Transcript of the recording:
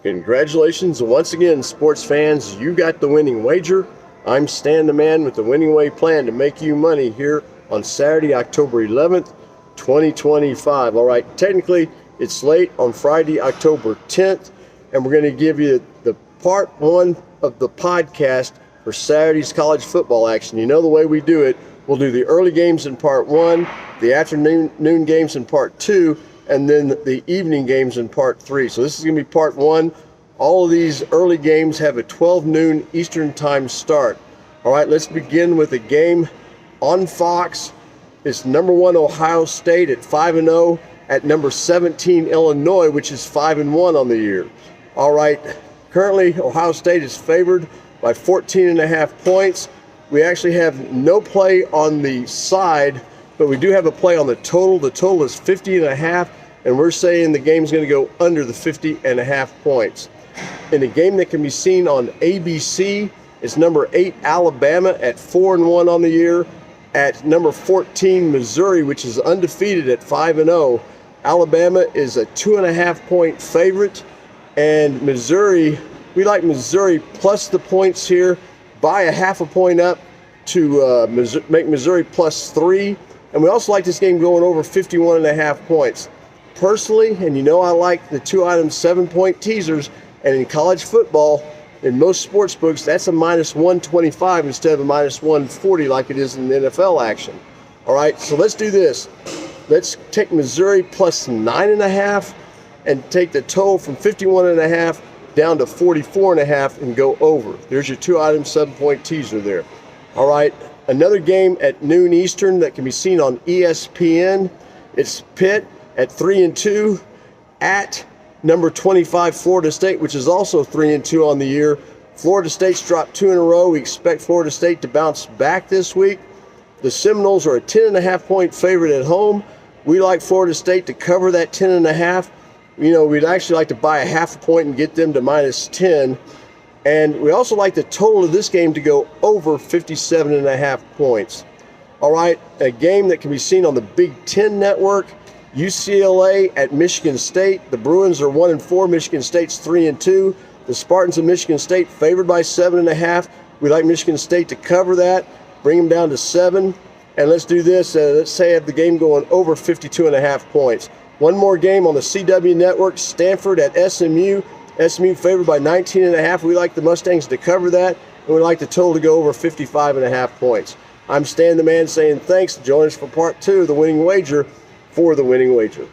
Congratulations once again, sports fans. You got the winning wager. I'm Stan the Man with the Winning Way plan to make you money here on Saturday, October 11th, 2025. All right, technically it's late on Friday, October 10th, and we're going to give you the part one of the podcast for Saturday's college football action. You know the way we do it. We'll do the early games in part one, the afternoon games in part two, and then the evening games in part three. So this is going to be part one. All of these early games have a 12 noon Eastern time start. All right, let's begin with a game on Fox. It's number 1 Ohio State at 5-0 at number 17 Illinois, which is 5-1 on the year. All right, currently Ohio State is favored by 14.5 points. We actually have no play on the side, but we do have a play on the total. The total is 50.5, and we're saying the game's going to go under the 50.5 points. In a game that can be seen on ABC, it's number 8 Alabama at 4-1 on the year at number 14 Missouri, which is undefeated at 5-0. Alabama is a 2.5 point favorite, and Missouri, we like Missouri plus the points here, buy a 0.5 point up to make Missouri +3. And we also like this game going over 51.5 points. Personally, and you know I like the 2-item 7-point teasers, and in college football, in most sports books, that's a -125 instead of a -140 like it is in the NFL action. All right, so let's do this. Let's take Missouri +9.5 and take the total from 51.5 down to 44.5 and go over. There's your 2-item 7-point teaser there. All right, another game at noon Eastern that can be seen on ESPN. It's Pitt at 3-2 at number 25 Florida State, which is also 3-2 on the year. Florida State's dropped 2 in a row. We expect Florida State to bounce back this week. The Seminoles are a 10.5 point favorite at home. We like Florida State to cover that 10.5. You know, we'd actually like to buy a 0.5 point and get them to -10. And we also like the total of this game to go over 57.5 points. All right, a game that can be seen on the Big Ten Network. UCLA at Michigan State. The Bruins are 1-4. Michigan State's 3-2. The Spartans of Michigan State favored by 7.5. We like Michigan State to cover that, bring them down to 7. And let's do this. Let's say have the game going over 52.5 points. One more game on the CW Network. Stanford at SMU. SMU favored by 19.5. We like the Mustangs to cover that, and we like the total to go over 55.5 points. I'm Stan the Man saying thanks. Join us for part two of the Winning Wager for the Winning Wager.